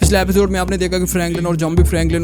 पिछले एपिसोड में आपने देखा कि फ्रैंकलिन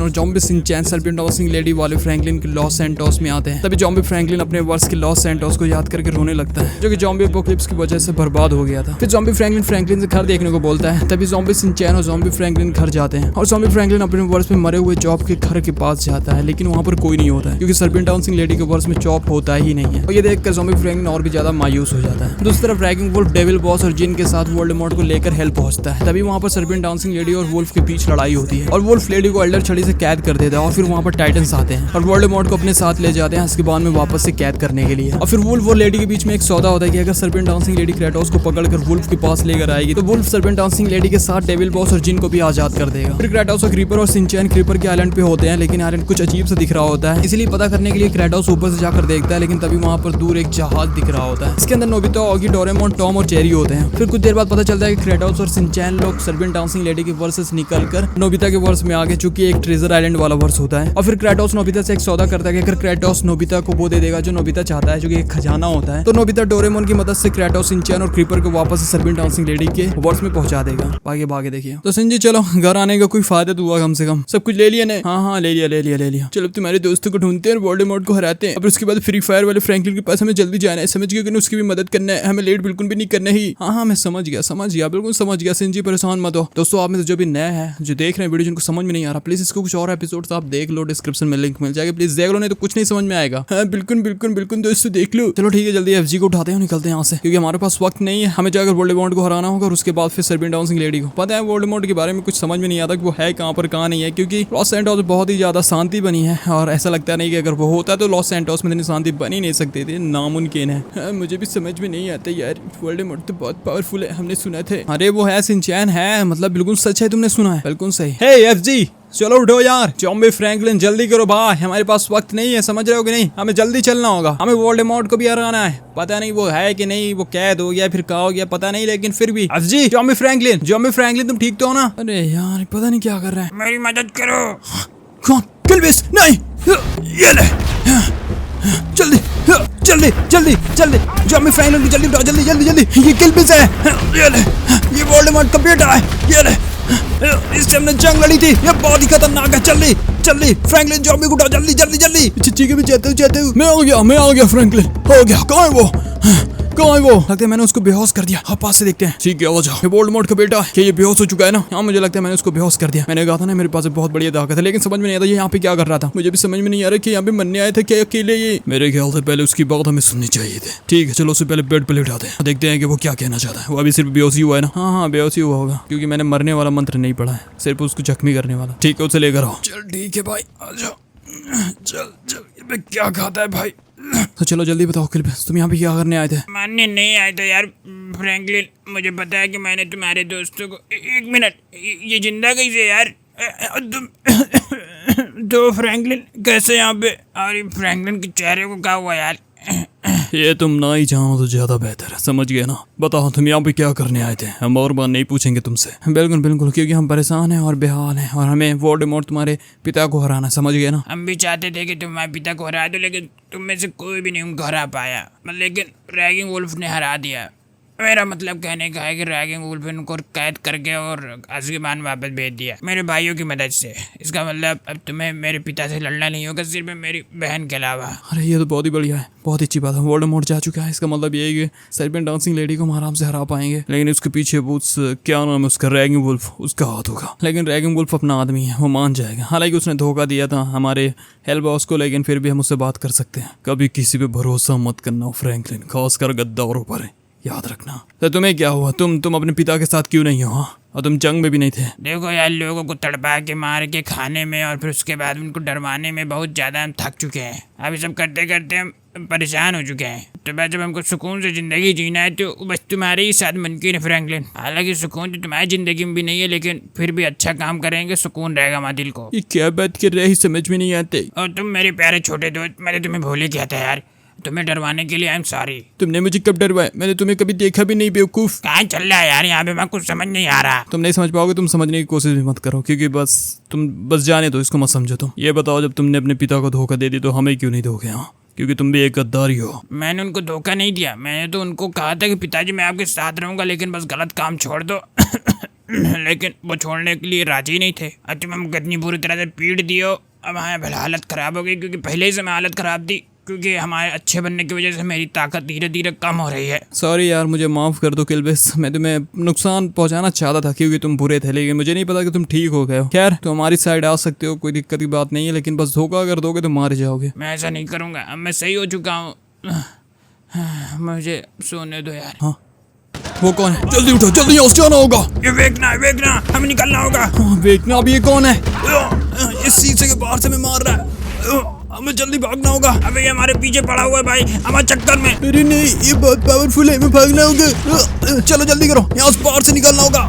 और जॉम्बी सिंचैन सर्पिएंट डाउसिंग लेडी वाले फ्रैंकलिन के लॉस सैंटोस में आते हैं। तभी जॉम्बी फ्रैंकलिन अपने वर्ष के लॉस सैंटोस को याद करके रोने लगता है, जो कि जॉम्बी एपोकलिप्स की वजह से बर्बाद हो गया था। फिर जॉम्बी फ्रैंकलिन से घर देखने को बोलता है। तभी जॉम्बी सिंचैन और जॉम्बी फ्रैंकलिन घर जाते हैं और जॉम्बी फ्रैंकलिन अपने वर्ष में मरे हुए जॉब के घर के पास जाता है, लेकिन वहाँ पर कोई नहीं होता है क्योंकि सर्पिएंट डाउसिंग लेडी के वर्ष में जॉब होता ही नहीं है। और ये देखकर जॉम्बी फ्रैंकलिन और भी ज्यादा मायूस हो जाता है। दूसरी तरफ रैगिंग वुल्फ, डेविल बॉस और जिन के साथ वोल्डेमॉर्ट को लेकर हेल्प पहुंचता है। तभी वहाँ पर सर्पिएंट डाउसिंग लेडी और वुल्फ के बीच लड़ाई होती है और वुल्फ लेडी को एल्डर छड़ी से कैद कर देता है। और फिर वहाँ पर टाइटन्स आते हैं और वोल्डेमॉर्ट को अपने साथ ले जाते हैं अस्केबान में वापस से कैद करने के लिए। और फिर वुल्फ और लेडी के बीच में एक सौदा होता है कि अगर सर्पिएंट डाउसिंग लेडी क्रेटोस को पकड़कर वुल्फ के पास लेकर आएगी तो वुल्फ सर्पिएंट डाउसिंग लेडी के साथ डेविल बॉस और जिन को भी आजाद कर देगा। फिर क्रेटोस और क्रीपर और सिंचैन क्रीपर के आइलैंड पे होते हैं, लेकिन आइलैंड कुछ अजीब सा दिख रहा होता है। इसलिए पता करने के लिए क्रेटोस ऊपर से जाकर देखता है, लेकिन तभी वहाँ पर दूर एक जहाज दिख रहा होता है। इसके अंदर नोबिता, ऑगी, डोरेमोन, टॉम और जेरी होते हैं। फिर कुछ देर बाद पता चलता है कि क्रेटोस और सिंचैन लोग सर्पिएंट डाउसिंग लेडी के वर्ष से निकलकर नोबिता के वर्ष में आगे, चूंकि एक ट्रेजर आइलैंड वाला वर्ष होता है। और फिर क्रेटोस नोबिता से एक सौदा करता है कि अगर क्रेटोस नोबिता को वो दे देगा जो नोबिता चाहता है, जो कि एक खजाना होता है, तो नोबिता डोरेमोन की मदद से क्रेटोस, सिंचैन और क्रीपर को वापस से सर्पिएंट डाउसिंग लेडी के वर्ष में पहुंचा देगा। भागे देखिए। तो सिंजी चलो घर आने का कोई फायदा तो हुआ कम से कम। सब कुछ ले लिया ने? हाँ ले लिया। चलो तुम्हारे दोस्तों को ढूंढते हैं और वोल्डेमॉर्ट को हराते हैं। अब उसके बाद फ्री फायर वाले फ्रैंकलिन के पास हमें जल्दी जाना है। समझ गया कि उसकी भी मदद करना है, हमें लेट बिल्कुल भी नहीं करना ही। हाँ मैं समझ गया बिल्कुल समझ गया। सिंजी परेशान मत हो। दोस्तों आप में से जो भी नया है, जो देख रहे हैं वीडियो, जिनको समझ में नहीं आ रहा, प्लीज इसको कुछ और एपिसोड्स आप देख लो, डिस्क्रिप्शन में लिंक मिल जाएगा, प्लीज देख लो, नहीं तो कुछ नहीं समझ में आएगा। हाँ बिल्कुल दोस्तों देख लो। चलो ठीक है, जल्दी एफजी को उठाते हैं, निकलते हैं यहाँ से, क्योंकि हमारे पास वक्त नहीं है। हमें जाकर वोल्डेमॉर्ट को हराना होगा और उसके बाद फिर सर्पिएंट डाउसिंग लेडी को। पता है वोल्डेमॉर्ट के बारे में कुछ समझ में नहीं आता कि वो है कहाँ पर कहाँ नहीं है, क्योंकि लॉस सैंटोस बहुत ही ज्यादा शांति बनी है और ऐसा लगता नहीं कि अगर वो होता तो लॉस सैंटोस में इतनी शांति बन ही नहीं सकती थी, नामुमकिन है। मुझे भी समझ में नहीं आता यार, वोल्डेमॉर्ट तो बहुत पावरफुल है, हमने सुना थे। अरे वो है सिंचैन है, मतलब बिल्कुल सच है, तुमने सुना है, बिल्कुल सही। हे एफजी चलो उठो यार, जॉम्बी फ्रैंकलिन जल्दी करो भाई, हमारे पास वक्त नहीं है, समझ रहे हो कि नहीं? हमें जल्दी चलना होगा, हमें वोल्डेमॉर्ट को भी हराना है। पता नहीं वो है कि नहीं, वो कैद हो गया फिर कहा हो गया पता नहीं, लेकिन फिर भी अफजी, जॉम्बी फ्रैंकलिन तुम ठीक तो हो ना? अरे यार पता नहीं क्या कर रहा है, मेरी मदद करो। कौन? किल्विस नहीं, ये ले जल्दी जॉम्बी फ्रैंकलिन जल्दी उठाओ, जल्दी। ये किल्विस है, ये ले, ये वोल्डेमॉर्ट का बेटा है, ये ले, इससे हमने जंग लड़ी थी, ये बहुत ही खतरनाक है। जल्दी फ्रैंकलिन जॉम्बी को उठाओ, जल्दी। ठीक है मैं जाते हूँ। मैं आ गया फ्रैंकलिन, हो गया। कहाँ है वो? लगता है मैंने उसको बेहोश कर दिया। हाँ पास से देखते हैं। ठीक है आ जाओ। ये वोल्डेमॉर्ट का बेटा है, ये बेहोश हो चुका है ना? हाँ मुझे लगता है मैंने उसको बेहोश कर दिया। मैंने कहा था ना मेरे पास बहुत बढ़िया ताकत है, लेकिन समझ में नहीं आता ये यहाँ पे क्या कर रहा था। मुझे भी समझ में नहीं आ रहा कि यहाँ पे मरने आए थे क्या अकेले ये। मेरे ख्याल से पहले उसकी बात हमें सुननी चाहिए थी। ठीक है चलो उससे पहले बेड पे उठाते हैं, देखते हैं कि वो क्या कहना चाहता है। वो अभी सिर्फ बेहोश ही हुआ है ना? हाँ बेहोश ही हुआ होगा, क्योंकि मैंने मरने वाला मंत्र नहीं पढ़ा है, सिर्फ उसको जख्मी करने वाला। ठीक है उसे लेकर आओ। चल ठीक है भाई आ जाओ। चल क्या खाता है भाई? तो चलो जल्दी बताओ किल्विस, तुम यहाँ पे क्या करने आए थे? मानने नहीं आए थे यार फ्रैंकलिन, मुझे पता है कि मैंने तुम्हारे दोस्तों को एक मिनट, ये जिंदा कैसे यार? तुम तो फ्रैंकलिन कैसे यहाँ पे? अरे फ्रैंकलिन के चेहरे को क्या हुआ यार? ये तुम ना ही जानो तो ज्यादा बेहतर है, समझ गए ना? बताओ तुम यहाँ पे क्या करने आए थे? हम और बात नहीं पूछेंगे तुमसे। बिल्कुल क्योंकि हम परेशान हैं और बेहाल हैं और हमें वोल्डेमॉर्ट तुम्हारे पिता को हराना, समझ गए ना? हम भी चाहते थे कि तुम्हारे पिता को हरा दो, लेकिन तुम में से कोई भी नहीं उनको हरा पाया, लेकिन रैगिंग वुल्फ ने हरा दिया। मेरा मतलब कहने का है कि रैगिंग वुल्फ ने उनको कैद करके और अस्केबान वापस भेज दिया मेरे भाइयों की मदद से। इसका मतलब अब तुम्हें मेरे पिता से लड़ना नहीं होगा, सिर्फ मेरी बहन के अलावा। अरे ये तो बहुत ही बढ़िया है, बहुत अच्छी बात है। वोल्डेमॉर्ट जा चुका है, इसका मतलब ये है कि सर्पिएंट डाउसिंग लेडी को हम आराम से हरा पाएंगे, लेकिन उसके पीछे वो क्या नाम है उसका, रैगिंग वुल्फ, उसका हाथ होगा। लेकिन रैगिंग वुल्फ अपना आदमी है, वो मान जाएगा। हालांकि उसने धोखा दिया था हमारे हेल्प बॉस को, लेकिन फिर भी हम उससे बात कर सकते हैं। कभी किसी पे भरोसा मत करना फ्रैंकलिन, खासकर गद्दारों पर, याद रखना। तो तुम्हें क्या हुआ? तुम अपने पिता के साथ क्यों नहीं हो? हाँ और तुम जंग में भी नहीं थे? देखो यार, लोगों को तड़पा के मार के खाने में और फिर उसके बाद उनको डरवाने में बहुत ज़्यादा हम थक चुके हैं। अभी सब करते करते हम परेशान हो चुके हैं। तो बस जब हमको सुकून से ज़िंदगी जीना है तो बस तुम्हारे ही साथ मुमकिन है फ्रैंकलिन। हालांकि सुकून तो तुम्हारी ज़िंदगी में भी नहीं है, लेकिन फिर भी अच्छा काम करेंगे, सुकून रहेगा हमारे दिल को। ये क्या बात कर रहे हैं, समझ में नहीं आते। और तुम मेरे प्यारे छोटे दोस्त, मैंने तुम्हें भूल ही किया था यार, तुम्हें डरवाने के लिए आई एम सॉरी। तुमने मुझे कब डरवाया? मैंने तुम्हें कभी देखा भी नहीं बेवकूफ। कहाँ चल रहा है यार यहाँ पे? मैं कुछ समझ नहीं आ रहा। तुम नहीं समझ पाओगे, तुम समझने की कोशिश भी मत करो, क्योंकि तुम बस जाने दो, इसको मत समझो। तुम ये बताओ, जब तुमने अपने पिता को धोखा दे दी तो हमें क्यों नहीं दोगे? हाँ क्योंकि तुम भी एक गद्दारी हो। मैंने उनको धोखा नहीं दिया, मैंने तो उनको कहा था कि पिताजी मैं आपके साथ रहूंगा, लेकिन बस गलत काम छोड़ दो। लेकिन वो छोड़ने के लिए राजी नहीं थे। और तुम हमको इतनी बुरी तरह से पीट दियो, अब हमारी भला हालत ख़राब हो गई, क्योंकि पहले ही से मैं हालत ख़राब थी, क्योंकि हमारे अच्छे बनने की वजह से मेरी ताकत धीरे धीरे कम हो रही है। सॉरी यार, मुझे माफ़ कर दो किल्बिस, मैं तुम्हें नुकसान पहुंचाना चाहता था क्योंकि तुम बुरे थे, लेकिन मुझे नहीं पता कि तुम ठीक हो गए हो। खैर तुम हमारी साइड आ सकते हो, कोई दिक्कत की बात नहीं है, लेकिन बस धोखा अगर दोगे तो मारे जाओगे। मैं ऐसा नहीं करूँगा, अब मैं सही हो चुका हूँ। मुझे सोने दो यार। हाँ वो कौन है? जल्दी उठो, जल्दी यहाँ से जाना होगा। ये वेखना हमें निकलना होगा। हाँ, देखना अब ये कौन है? इस शीशे के बाहर से मैं मार रहा है, हमें जल्दी भागना होगा। अबे ये हमारे पीछे पड़ा हुआ है भाई, हमारे चक्कर में। अरे नहीं, ये बहुत पावरफुल है, हमें भागना होगा। चलो जल्दी करो, यहाँ से बाहर से निकलना होगा।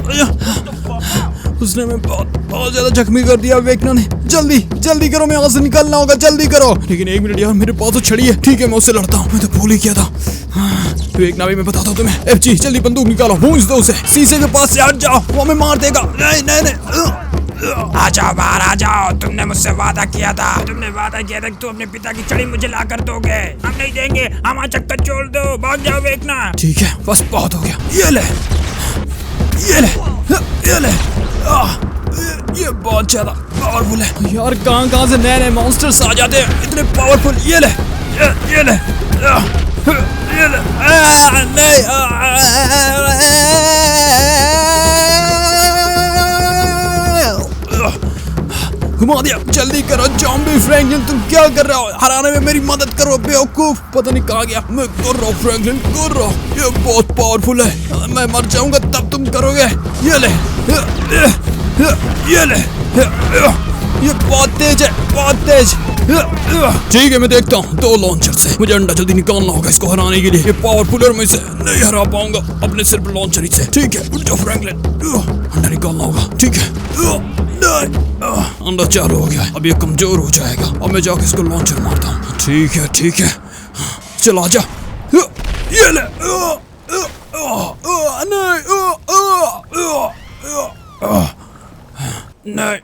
उसने हमें बहुत ज्यादा जख्मी कर दिया वेकना ने। जल्दी करो, मैं यहाँ से निकलना होगा, जल्दी करो। लेकिन एक मिनट यार, मेरे पास तो छड़ी है। ठीक है मैं उससे लड़ता हूँ, मैं तो भूल ही किया था। वेकना भी मैं बताता हूँ तुम्हें। एफजी जल्दी बंदूक निकालो, भूंज दो उसे, शीशे के पास से हट जाओ, वो हमें मार देगा। नहीं आ जाओ बाहर आ जाओ, तुमने मुझसे वादा किया था कि तुम अपने पिता की छड़ी मुझे ला कर दोगे। हम नहीं देंगे, हमारा चक्कर छोड़ दो, भाग जाओ वेखना। ठीक है बस बहुत हो गया। ये ले ये बहुत ज्यादा पावरफुल है यार। कहाँ से नए मॉन्स्टर्स आ जाते हैं इतने पावरफुल। ये ले घुमा दिया। जल्दी करो जॉम्बी फ्रैंकलिन, तुम क्या कर रहे हो? हराने में मेरी मदद करो बेवकूफ। पता नहीं कहाँ गया। मैं कर रहा हूँ फ्रैंकलिन, कर रहा हूँ। ये बहुत पावरफुल है, मैं मर जाऊंगा तब तुम करोगे। ये ले, ये बहुत तेज है, बहुत तेज। ठीक है मैं देखता हूँ। 2 लॉन्चर से मुझे अंडा जल्दी निकालना होगा इसको हराने के लिए। ये पावरफुल है, मैं इसे नहीं हरा पाऊंगा अपने सिर्फ लॉन्चर ही से। ठीक है उठ जाओ फ्रैंकलिन, अंडा निकालना होगा। ठीक है अंडा चालू हो गया है, अब ये कमजोर हो जाएगा। अब मैं जाके इसको लॉन्चर मारता हूँ। ठीक है चल आजा। ये ले, नहीं,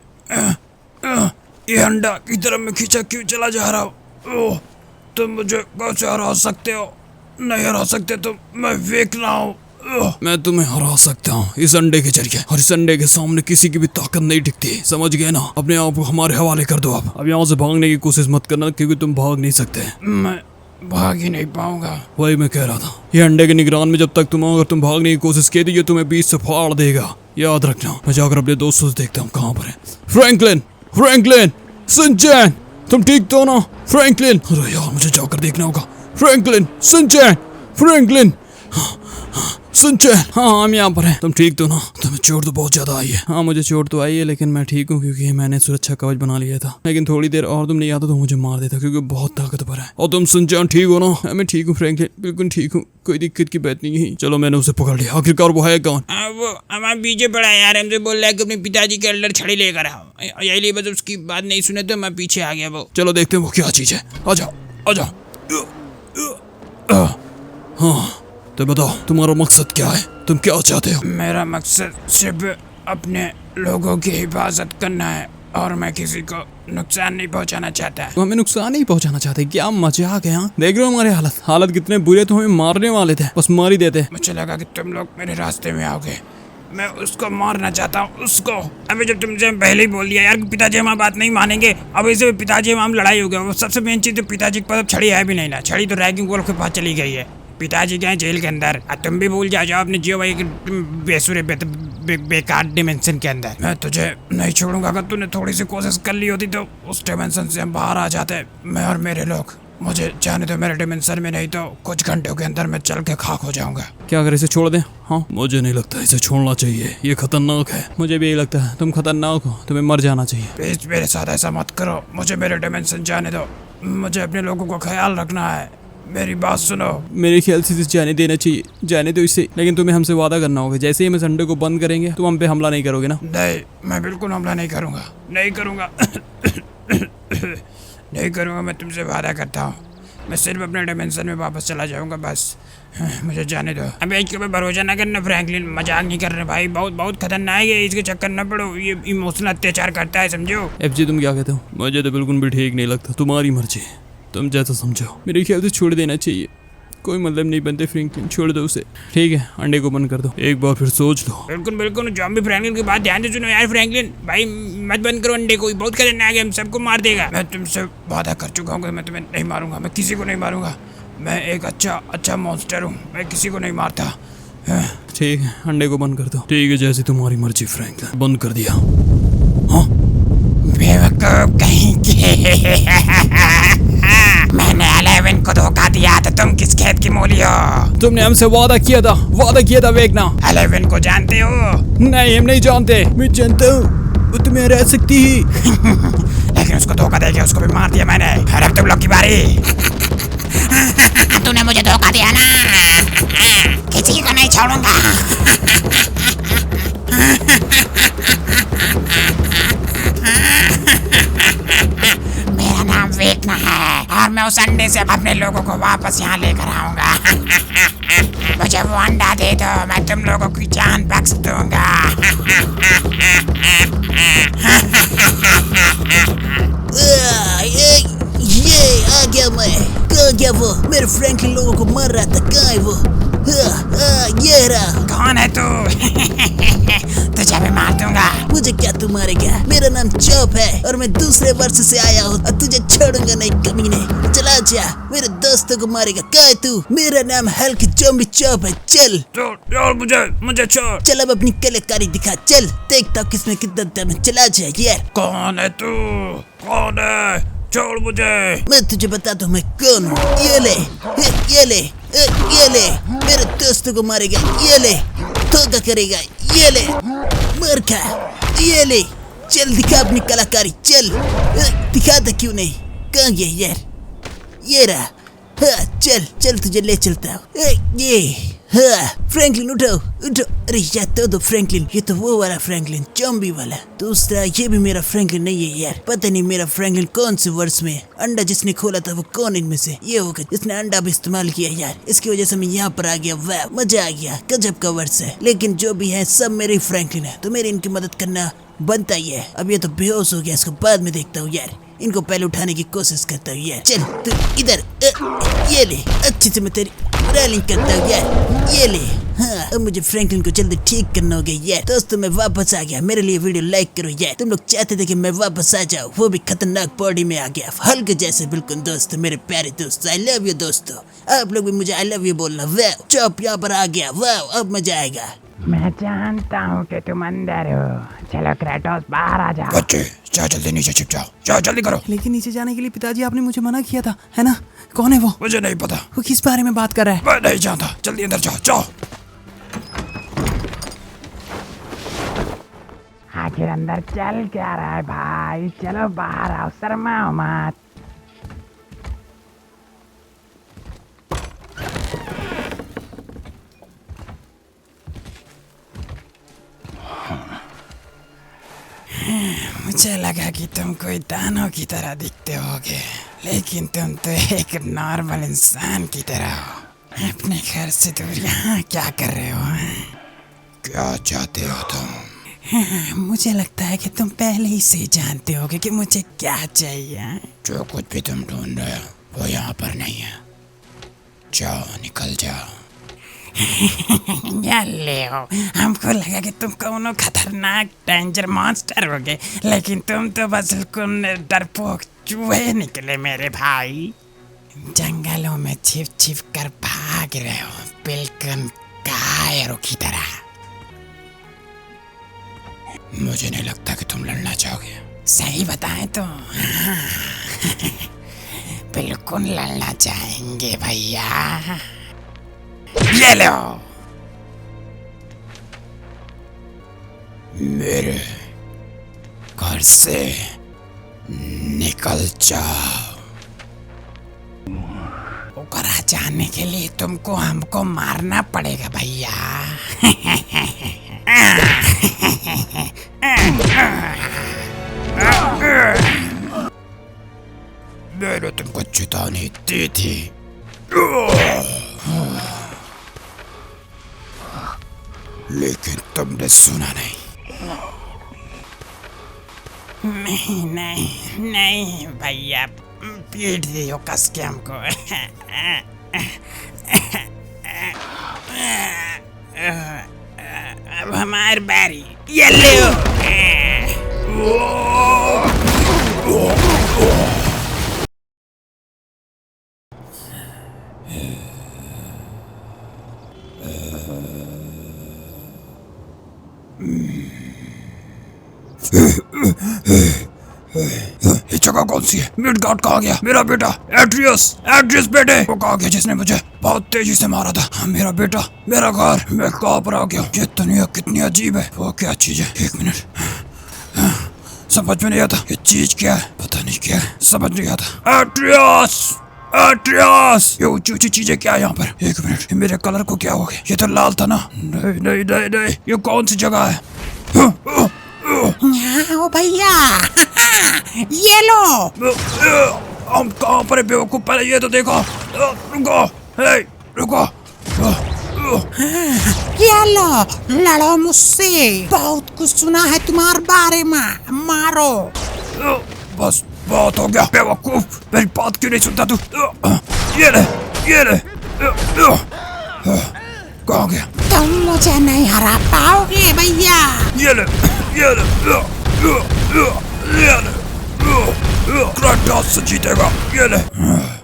ये अंडा की तरफ मैं खींचा क्यों चला जा रहा हूँ? तुम मुझे कैसे हरा सकते हो? नहीं हरा सकते तुम, मैं वेखना हूँ। मैं तुम्हें हरा सकता हूँ इस अंडे के जरिए, और इस अंडे के सामने किसी की भी ताकत नहीं टिकती, समझ गए ना? अपने आप को हमारे हवाले कर दो। अब यहाँ से भागने की कोशिश मत करना, क्योंकि तुम भाग नहीं सकते। मैं भाग ही नहीं पाऊंगा। वही मैं कह रहा था, ये अंडे के निगरान में जब तक तुम अगर तुम भागने की कोशिश की तो ये तुम्हें बीच से फाड़ देगा, याद रखना। मैं जाकर अपने दोस्तों से देखता हूँ कहाँ पर है। फ्रैंकलिन सिंचैन, तुम ठीक तो ना? फ्रैंकलिन, अरे यार मुझे जाकर देखना होगा। फ्रैंकलिन सिंचैन, हाँ हम यहाँ पर हैं। तुम ठीक तो ना? तुम्हें चोट तो बहुत ज्यादा आई है। हाँ मुझे चोट तो आई है, लेकिन मैं ठीक हूँ क्योंकि मैंने सुरक्षा कवच बना लिया था। लेकिन थोड़ी देर और तुम नहीं आता तो मुझे मार देता, क्योंकि बहुत ताकतवर है। और तुम सिंचैन ठीक हो ना? मैं ठीक हूँ फ्रैंकलिन, बिल्कुल ठीक हूँ, कोई दिक्कत की बात नहीं है। चलो मैंने उसे पकड़ लिया। आखिरकार वो है कौन? वो हमारे पीछे पड़ा है यार, हमसे बोल रहा है कि अपने पिताजी के अंदर छड़ी लेकर आओ। यही लिए बस उसकी बात नहीं सुने तो मैं पीछे आ गया। वो चलो देखते हैं वो क्या चीज है। आ जाओ। हाँ तो बताओ तुम्हारा मकसद क्या है? तुम क्या चाहते हो? मेरा मकसद सिर्फ अपने लोगों की हिफाजत करना है, और मैं किसी को नुकसान नहीं पहुंचाना चाहता। तो हमें नुकसान नहीं पहुंचाना चाहते? क्या मजाक है? यहाँ देख रहे हो हमारे हालत कितने बुरे, तो हमें मारने वाले थे, बस मार ही देते। मुझे लगा कि तुम लोग मेरे रास्ते में आओगे, मैं उसको मारना चाहता हूँ उसको। अभी जब तुमसे पहले ही बोल दिया यार पिताजी हमारी बात नहीं मानेंगे, अब इसे पिताजी हम लड़ाई हो गया। वो सबसे मेन चीज़ तो पिताजी के पास छड़ी है भी नहीं ना, छड़ी तो रैगिंग वॉल के पास चली गई है। पिताजी क्या है जेल के अंदर, तुम भी भूल जाओ अपने जियो भाई बेसुरे बेकार डिमेंशन के अंदर। मैं तुझे नहीं छोड़ूंगा। अगर तूने थोड़ी सी कोशिश कर ली होती तो उस डिमेंशन से हम बाहर आ जाते, मैं और मेरे लोग। मुझे जाने दो मेरे डिमेंशन में, नहीं तो कुछ घंटों के अंदर मैं चल के खाक हो जाऊंगा। क्या अगर इसे छोड़ दें? हाँ मुझे नहीं लगता इसे छोड़ना चाहिए, ये खतरनाक है। मुझे भी यही लगता है, तुम खतरनाक हो, तुम्हें मर जाना चाहिए। प्लीज मेरे साथ ऐसा मत करो, मुझे मेरे डिमेंशन जाने दो। मुझे अपने लोगों का ख्याल रखना है, मेरी बात सुनो। मेरे ख्याल से इसे जाने देना चाहिए, जाने दो इसे। लेकिन तुम्हें हमसे वादा करना होगा, जैसे ही हम इस अंडे को बंद करेंगे तुम हम पे हमला नहीं करोगे ना? नहीं मैं बिल्कुल हमला नहीं करूँगा, नहीं करूँगा। मैं तुमसे वादा करता हूँ, मैं सिर्फ अपने डिमेंशन में वापस चला जाऊँगा, बस मुझे जाने दो। अबे इसके ऊपर भरोसा ना करना फ्रैंकलिन, मजाक नहीं कर रहे भाई, बहुत खतरनाक है, इसके चक्कर न पड़ो, ये इमोशनल अत्याचार करता है, समझो। एफजी तुम क्या कहते हो? मुझे तो बिल्कुल भी ठीक नहीं लगता, तुम्हारी मर्जी, तुम जैसा समझो। मेरे ख्याल से छोड़ देना चाहिए, कोई मतलब नहीं बनते फ्रैंकलिन, छोड़ दो उसे। ठीक है, अंडे को बंद कर दो, एक बार फिर सोच लो। बिल्कुल बिल्कुल, जॉम्बी फ्रैंकलिन की बात ध्यान से सुनो यार फ्रैंकलिन भाई, मत बंद करो अंडे को, बहुत खतरनाक है, हम सबको मार देगा। मैं तुमसे वादा कर चुका हूँ कि मैं तुम्हें नहीं मारूंगा, मैं किसी को नहीं मारूंगा, मैं एक अच्छा मॉन्स्टर हूँ, मैं किसी को नहीं मारता। ठीक है, अंडे को बंद कर दो। ठीक है, जैसी तुम्हारी मर्जी फ्रैंकलिन। बंद कर दिया। हाँ, बेवकूफ कहीं के। मैंने 11 को धोखा दिया तो तुम किस खेत की मूली हो? तुमने हमसे वादा किया था वेगना। 11 को जानते हो? नहीं, हम नहीं जानते। मैं जानता हूँ, वो तुम्हें रह सकती ही। लेकिन उसको धोखा देके उसको भी मार दिया मैंने। फिर अब तुम लोग की बारी। तूने मुझे धोखा दिया ना, किसी को नहीं छोड़ूंगा। मेरा नाम वेगना है और मैं उस अंडे से अपने लोगों को वापस यहाँ लेकर आऊंगा। मुझे वो अंडा दे दो, मैं तुम लोगों की जान बख्श दूंगा। ये आ गया मैं। कहाँ गया वो? मेरे फ्रैंकलिन लोगों को मार रहा था, कहाँ है वो? ये रहा। कौन है तू? तुझे भी मार दूंगा। मुझे क्या तू मारेगा? मेरा नाम चॉप है और मैं दूसरे वर्ष से आया हूँ और तुझे छोड़ूंगा नहीं कमीने। चला जा, मेरे दोस्तों को मारेगा। क्या है तू? मेरा नाम हल्क ज़ॉम्बी चॉप है। चल यार मुझे छोड़। चल, अब अपनी कलाकारी दिखा। चल देखता हूँ किसमें कितना दम है। चला जा यार। कौन है तू? कौन है? छोड़ मुझे। मैं तुझे बता दूं मैं कौन हूँ। ये ले, ये ले, ये ले। मेरे दोस्तों को मारेगा, ये ले। धोखा करेगा, ये ले। मर खा, ये ले। चल दिखा अपनी कलाकारी, चल। दिखाता क्यों नहीं? कहाँ गया यार? ये रहा। हाँ, चल चल तुझे ले चलता हूँ। ये हाँ, फ्रैंकलिन उठो उठो। अरे यार तो फ्रैंकलिन, ये तो वो वाला फ्रैंकलिन, ज़ॉम्बी वाला। दूसरा ये भी मेरा फ्रैंकलिन नहीं है यार। पता नहीं मेरा फ्रैंकलिन कौन से वर्ष में। अंडा जिसने खोला था वो कौन इनमें से? ये होगा जिसने अंडा भी इस्तेमाल किया यार। इसकी वजह से मैं यहाँ पर आ गया। वाह, मजा आ गया। गजब का वर्ष है। लेकिन जो भी है सब मेरे फ्रैंकलिन है, तो मेरी इनकी मदद करना बनता ही है। अब ये तो बेहोश हो गया, इसको बाद में देखता हूँ यार। इनको पहले उठाने की कोशिश करता हूँ यार। चल तू इधर, ये ले। अच्छी से मैं तेरी रैलिंग करता हूँ यार। ये ले। हाँ, अब मुझे फ्रैंकलिन को जल्दी ठीक करना होगा यार। दोस्तों मैं वापस आ गया। मेरे लिए वीडियो लाइक करो यार। तुम लोग चाहते थे कि मैं वापस आ जाऊँ, वो भी खतरनाक बॉडी में आ गया, हल्क जैसे बिल्कुल। दोस्तों, मेरे प्यारे दोस्तों, आई लव यू दोस्तों। आप लोग भी मुझे आई लव यू बोलना। वाह, चॉप यहाँ पर आ गया। वाह, अब मजा आएगा। मैं जानता हूँ कि तुम अंदर हो। चलो क्रेटोस, बाहर आ जाओ। बच्चे जाओ, जल्दी नीचे छिप जाओ। जाओ जल्दी करो। लेकिन नीचे जाने के लिए पिताजी आपने मुझे मना किया था, है ना? कौन है वो? मुझे नहीं पता। वो किस बारे में बात कर रहा है? मैं नहीं जानता। जल्दी अंदर जाओ, जाओ। आखिर अंदर चल क्या रहा है भाई? चलो बाहर आओ, शर्माओ मत। मुझे लगा कि तुम कोई दानव की तरह दिखते होगे, लेकिन तुम तो एक नॉर्मल इंसान की तरह हो। अपने घर से दूर यहाँ क्या कर रहे हो? क्या चाहते हो तुम? मुझे लगता है कि तुम पहले ही से जानते होगे कि मुझे क्या चाहिए। जो कुछ भी तुम ढूंढ रहे हो वो यहाँ पर नहीं है। जाओ, निकल जाओ। ले हो, हमको लगा कि तुम कोनो खतरनाक डेंजर मॉन्स्टर होगे, लेकिन तुम तो बस बिल्कुल डरपोक चूहे निकले मेरे भाई। जंगलों में छिप छिप कर भाग रहे हो, बिल्कुल कायरों की तरह। मुझे नहीं लगता कि तुम लड़ना चाहोगे। सही बताएं तो बिल्कुल लड़ना चाहेंगे भैया। ये लो, मेरे घर से निकल जाओ। ओकरा जाने के लिए तुमको हमको मारना पड़ेगा भैया। मैंने तुमको चेतावनी दी थी। लेकिन तुमने सुना नहीं। नहीं भैया, पीट दियो कस के हमको। अब हमारी बारी, ये लो। ये जगह कौन सी है? मिडगार्ड कहाँ गया? मेरा बेटा एड्रियस, एड्रियस बेटे, वो कहाँ गया जिसने मुझे बहुत तेजी से मारा था? हाँ, मेरा बेटा, मेरा घर, मैं कहाँ पर आ गया? ये दुनिया कितनी अजीब है। वो क्या चीज है? एक मिनट, समझ में नहीं आता ये चीज क्या है, पता नहीं क्या है, समझ नहीं आता। एड्रियस, एड्रियस, ये ऊंची ऊंची चीजें क्या है यहाँ पर? एक मिनट, ये मेरे कलर को क्या हो गया? ये तो लाल था ना? नहीं नहीं नहीं नहीं, ये कौन सी जगह है? ओ भैया, ये लो। हम कहाँ पर है बेवकूफ? पहले ये तो देखो। रुको, हे, रुको। ये लो, लड़ो मुझसे, बहुत कुछ सुना है तुम्हारे बारे में, मारो। बस बहुत हो गया बेवकूफ, मेरी बात क्यों नहीं सुनता तू? ये ले, ये ले। कहाँ गया? तुम मुझे नहीं हरा पाओगे भैया। ये ले, ये ले, ये ले। क्रेटोस से जीतेगा, ये ले।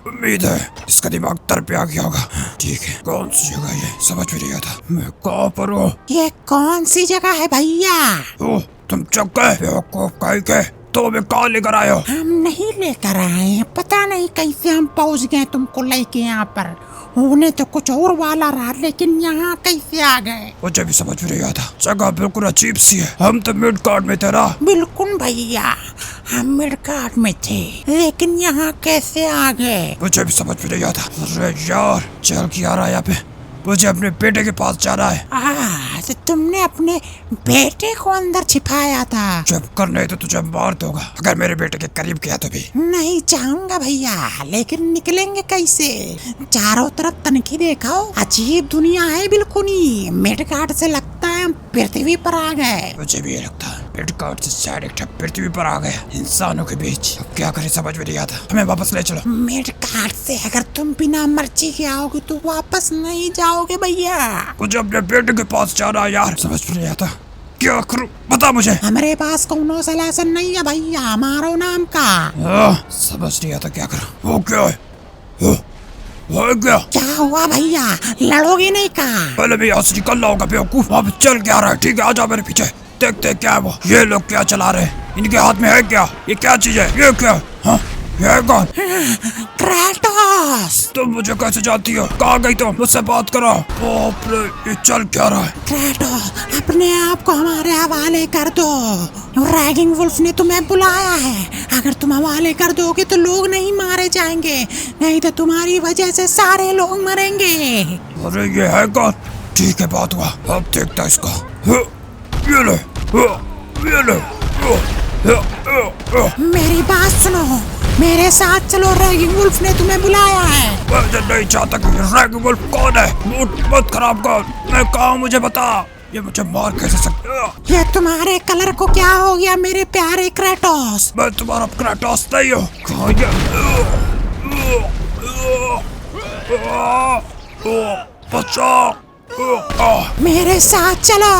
उम्मीद है इसका दिमाग तर पे आ गया होगा। ठीक है, कौन सी जगह ये समझ में नहीं आता। मैं कहाँ पर हूँ? ये कौन सी जगह है भैया? ओह, तुम चुप गए बेवकूफ कहीं के? तो मैं कहाँ लेकर आए हो? हम नहीं लेकर आए हैं, पता नहीं कैसे हम पहुंच गए तुमको लेके यहाँ पर। उन्हें तो कुछ और वाला रहा, लेकिन यहाँ कैसे आ गए? मुझे भी समझ में नहीं आता, जगह बिल्कुल अजीब सी है। हम तो मिडगार्ड में थे ना? बिल्कुल भैया, हम मिडगार्ड में थे, लेकिन यहाँ कैसे आ गए? मुझे भी समझ में नहीं आता। अरे यार, चल क्या रहा है यहाँ पे? मुझे अपने बेटे के पास जाना है। तो तुमने अपने बेटे को अंदर छिपाया था? चुप कर, नहीं तो तुझे मार दूंगा अगर मेरे बेटे के करीब गया तो भी। नहीं चाहूंगा भैया, लेकिन निकलेंगे कैसे? चारों तरफ तनखी देखो, अजीब दुनिया है बिल्कुल ही। मिडगार्ड से लगता है हम पृथ्वी पर आ गए। मुझे भी ये लगता है, मिडगार्ड से डायरेक्ट पृथ्वी पर आ गए, इंसानों के बीच। अब क्या करें समझ में नहीं आता, हमें वापस ले चलो। मिडगार्ड से अगर तुम बिना मर्जी के आओगे तो वापस नहीं जाओगे भैया। मुझे अपने बेटे के पास जाना है यार, समझ में नहीं आता क्या करूं, बता मुझे। हमारे पास कोनो सलासन नहीं है भैया, हमारो नाम का। समझ नहीं आता क्या करूं। वो क्या है? वो क्या हुआ भैया, लड़ोगे नहीं का? पहले भी यहाँ से निकलना होगा बेवकूफ। वहाँ पे चल क्या रहा है? ठीक है, आजा मेरे पीछे, देखते क्या है वो। ये लोग क्या चला रहे हैं? इनके हाथ में है क्या? ये क्या चीज है? ये क्या? हाँ, ये है कौन? क्रेटोस। तुम मुझे कैसे जानती हो? कहाँ गई तुम? मुझसे बात करो। बाप रे, ये चल क्या रहा है? क्रेटोस, अपने आप को हमारे हवाले कर दो। रैगिंग वुल्फ ने तुम्हें बुलाया है। अगर तुम हवाले कर दोगे तो लोग नहीं मारे जाएंगे, नहीं तो तुम्हारी वजह से सारे लोग मरेंगे। अरे ये है कौन? ठीक है, बात हुआ, अब देखता है इसको। ये ले, ये ले। मेरी बात सुनो, मेरे साथ चलो, रैगिंग वुल्फ ने तुम्हें बुलाया है। मैं नहीं चाहता कि रैगिंग वुल्फ कौन है। मूड मत खराब कर, मैं कहाँ, मुझे बता। ये मुझे मार कैसे सकते? ये तुम्हारे कलर को क्या हो गया मेरे प्यारे क्रेटोस? मैं तुम्हारा क्रेटोस नहीं हूँ। कहाँ ये? बचाओ। मेरे साथ चलो,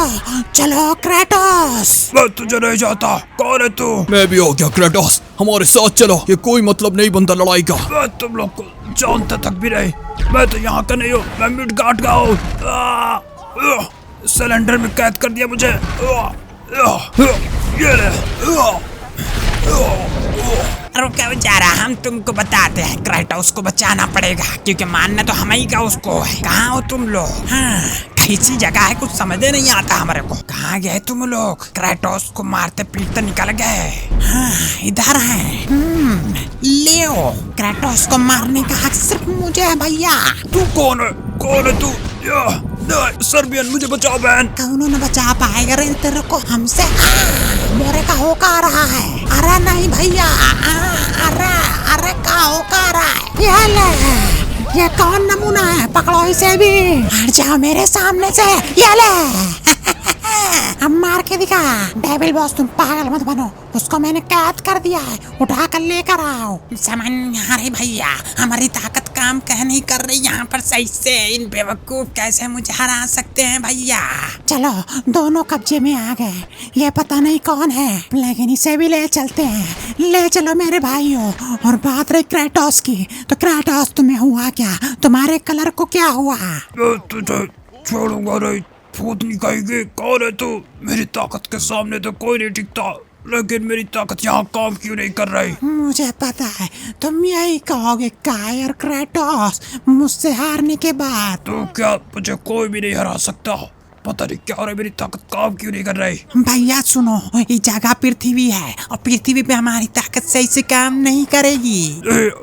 चलो क्रेटोस। मैं तुझे नहीं चाहता, कौन है तू? मैं भी हो गया क्रेटोस, हमारे साथ चलो, ये कोई मतलब नहीं बनता लड़ाई का। मैं तुम लोग को जानता तक भी नहीं, मैं तो यहाँ का नहीं हूँ, मैं मिडगार्ड का हूँ। सिलेंडर में कैद कर दिया मुझे। ये ले। रुको बेचारा, हम तुमको बताते हैं। क्रेटोस को बचाना पड़ेगा, क्योंकि मानना तो हम ही का उसको है। कहाँ हो तुम लोग? हाँ, कैसी जगह है, कुछ समझ नहीं आता हमारे को। कहाँ गए तुम लोग? क्रेटोस को मारते पीटते निकल गए। हाँ, इधर है। लियो, क्रेटोस को मारने का हक सिर्फ मुझे है भैया। तू कौन है? कौन है तू? सर्बियन, मुझे बचाओ बहन। कौन न बचा पाएगा रे तेरे को हमसे? मोरे का होका आ रहा है। अरे नहीं भैया, अरे अरे का होका आ रहा है। ये ले, ये कौन नमूना है, पकड़ो इसे भी। हट जाओ मेरे सामने से, ये ले। अब मार के दिखा। डेविल बॉस तुम पागल मत बनो, उसको मैंने कैद कर दिया है, उठा कर लेकर आओ। समझ नहीं आ रही भैया, हमारी ताकत काम कह नहीं कर रही यहाँ पर सही से। इन बेवकूफ कैसे मुझे हरा सकते हैं भैया। चलो दोनों कब्जे में आ गए, ये पता नहीं कौन है, लेकिन इसे भी ले चलते हैं। ले चलो मेरे भाइयों। और बात रही क्रेटोस की, तो क्रेटोस तुम्हें हुआ क्या? तुम्हारे कलर को क्या हुआ? तुझे छोड़ूंगा नहीं, भूतनी कहेगी। कौन है तू? मेरी ताकत के सामने तो कोई नहीं टिकता, लेकिन मेरी ताकत यहाँ काम क्यों नहीं कर रही? मुझे पता है तुम यही कहोगे काई और क्रेटोस मुझसे हारने के बाद। तो क्या मुझे कोई भी नहीं हरा सकता? पता नहीं क्या हो रहा है, मेरी ताकत काम क्यों नहीं कर रही? भैया सुनो, ये जगह पृथ्वी है और पृथ्वी पे हमारी ताकत सही से काम नहीं करेगी।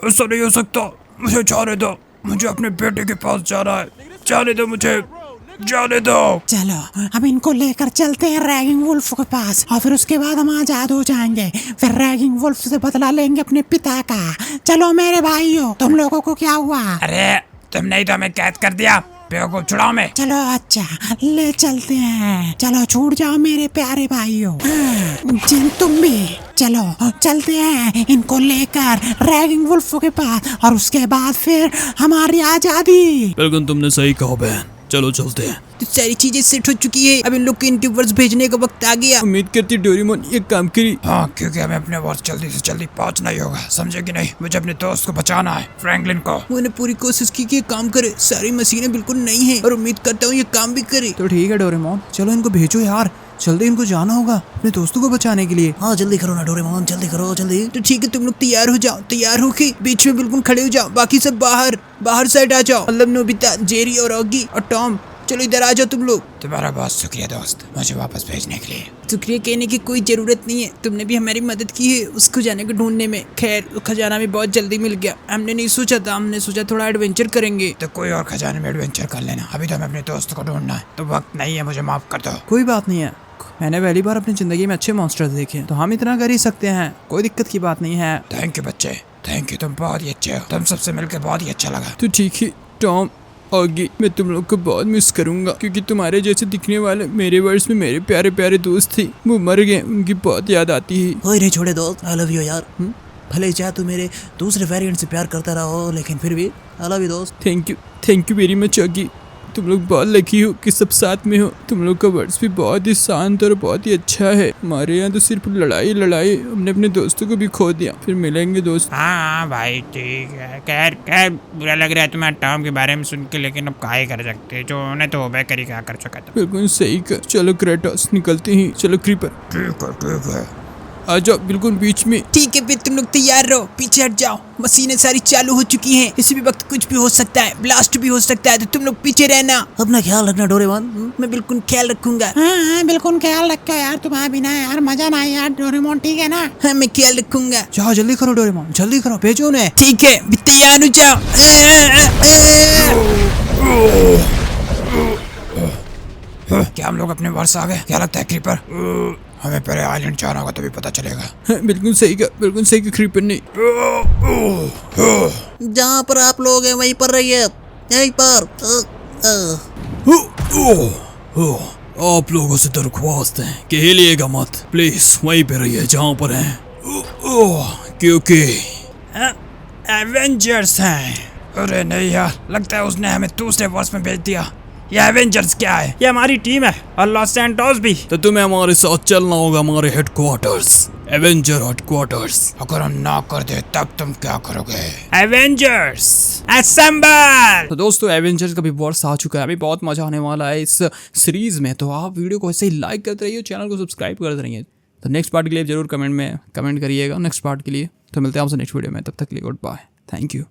ऐसा नहीं हो सकता, मुझे जाने दो, मुझे अपने बेटे के पास जाना है। जाने दो मुझे, जाने दो। चलो अब इनको लेकर चलते हैं रैगिंग वुल्फ के पास, और फिर उसके बाद हम आजाद हो जाएंगे। फिर रैगिंग वुल्फ से बदला लेंगे अपने पिता का। चलो मेरे भाइयों, तुम लोगों को क्या हुआ? अरे तुमने ही तो हमें कैद कर दिया, बेवकूफ छुड़ाओ में। चलो अच्छा ले चलते हैं। चलो छूट जाओ मेरे प्यारे भाइयों। जिन तुम भी चलो चलते हैं इनको लेकर रैगिंग वुल्फ के पास, और उसके बाद फिर हमारी आजादी। बिल्कुल तुमने सही कहा बहन, चलो चलते हैं। तो सारी चीजें सेट हो चुकी है, अब इन लोग को इनके वर्ष भेजने का वक्त आ गया। उम्मीद करती डोरेमोन ये काम करी। हाँ, क्योंकि हमें अपने वर्ष जल्दी से जल्दी पहुंचना ही होगा, समझे कि नहीं? मुझे अपने दोस्त को बचाना है, फ्रैंकलिन को। मैंने पूरी कोशिश की कि ये काम करे, सारी मशीनें बिल्कुल नई हैं और उम्मीद करता हूँ ये काम भी करे। तो ठीक है डोरेमोन, चलो इनको भेजो यार, जल्दी इनको जाना होगा अपने दोस्तों को बचाने के लिए। हाँ जल्दी करो ना डोरेमोन, जल्दी करो जल्दी। तो ठीक है, तुम लोग तैयार हो जाओ, तैयार होके बीच में बिल्कुल खड़े हो जाओ, बाकी सब बाहर बाहर साइड आ जाओ। मतलब नोबिता, जेरी और ऑगी और टॉम, चलो इधर आ जाओ तुम लोग। तुम्हारा बहुत शुक्रिया दोस्त, मुझे वापस भेजने के लिए। शुक्रिया कहने की कोई जरूरत नहीं है, तुमने भी हमारी मदद की है उस खजाने को ढूंढने में। खैर खजाना भी बहुत जल्दी मिल गया, हमने नहीं सोचा था, हमने सोचा थोड़ा एडवेंचर करेंगे। तो कोई और खजाने में एडवेंचर कर लेना, अभी तो हमें अपने दोस्त को ढूंढना है, तो वक्त नहीं है, मुझे माफ कर दो। कोई बात नहीं है, मैंने पहली बार अपनी जिंदगी में अच्छे मॉन्स्टर्स देखे हैं, तो हम इतना कर ही सकते हैं, कोई दिक्कत की बात नहीं है। थैंक यू बच्चे, थैंक यू, तुम बहुत ही अच्छे हो, तुम सबसे मिलकर बहुत ही अच्छा लगा। तो ठीक है टॉम, आगे मैं तुम लोग को बहुत मिस करूंगा, क्योंकि तुम्हारे जैसे दिखने वाले मेरे वर्ष में मेरे प्यारे प्यारे दोस्त थे, वो मर गए, उनकी बहुत याद आती है। कोई नहीं छोड़े दोस्त, आई लव यू यार। भले चाहे तू मेरे दूसरे वेरिएंट से प्यार करता रहो, लेकिन फिर भी आई लव यू दोस्त। थैंक यू वेरी मच आगे, तुम लोग बहुत लकी हो कि सब साथ में हो। तुम लोग का वर्ड्स भी बहुत ही शांत और बहुत ही अच्छा है। हमारे यहाँ तो सिर्फ लड़ाई लड़ाई, हमने अपने दोस्तों को भी खो दिया। फिर मिलेंगे दोस्त। हाँ भाई ठीक है, खैर खैर बुरा लग रहा है तुम्हारे टॉम के बारे में सुन के, लेकिन अब क्या ही कर सकते हैं, जो उन्हें तो होबे करी क्या कर सका था। बिल्कुल सही कर, चलो क्रेटोस निकलते ही। चलो क्रीपर ठीक है। आ जाओ बिल्कुल बीच में। ठीक है फिर तुम लोग तैयार रहो, पीछे हट जाओ, मशीनें सारी चालू हो चुकी हैं, किसी भी वक्त कुछ भी हो सकता है, ब्लास्ट भी हो सकता है, तो तुम लोग पीछे रहना। अपना ख्याल रखना डोरेमोन, मैं बिल्कुल ख्याल रखूंगा। हाँ बिल्कुल ख्याल रखो यार, तुम्हारे बिना यार मजा ना यार डोरेमोन, ठीक है ना? हाँ मैं ख्याल रखूंगा। जाओ जल्दी करो डोरेमोन, जल्दी करो, भेजो उन्हें। ठीक है भी तैयार हो जाओ। क्या हम लोग अपने वर्ष आ गए? क्या लगता है क्रीपर? हमें पहले आइलैंड जाना होगा तभी पता चलेगा। हाँ, बिल्कुल सही का क्रीपर नहीं। जहाँ पर आप लोग हैं वहीं पर रहिए, यहीं पर। आप लोगों से दरख्वास्त है कि हिलिएगा मत, प्लीज वहीं पे रहिए जहाँ पर हैं, क्योंकि एवेंजर्स हैं। अरे नहीं यार, लगता है उसने हमें दूसरे वर्ष में भेज दिया। ये एवेंजर्स क्या है? ये हमारी टीम है, और लॉस सैंटोस भी। तो तुम्हें हमारे साथ चलना होगा, हमारे हेडक्वार्टर्स, एवेंजर हेडक्वार्टर्स। अगर हम ना कर दे तब तुम क्या करोगे? Avengers assemble. तो दोस्तों एवेंजर्स का भी वर्ष आ चुका है, अभी बहुत मजा आने वाला है इस सीरीज में, तो आप वीडियो को ऐसे ही लाइक करते रहिए, चैनल को सब्सक्राइब करते रहिए। तो नेक्स्ट पार्ट के लिए जरूर कमेंट करिएगा नेक्स्ट पार्ट के लिए। तो मिलते हैं आपसे नेक्स्ट वीडियो में, तब तक के लिए गुड बाय, थैंक यू।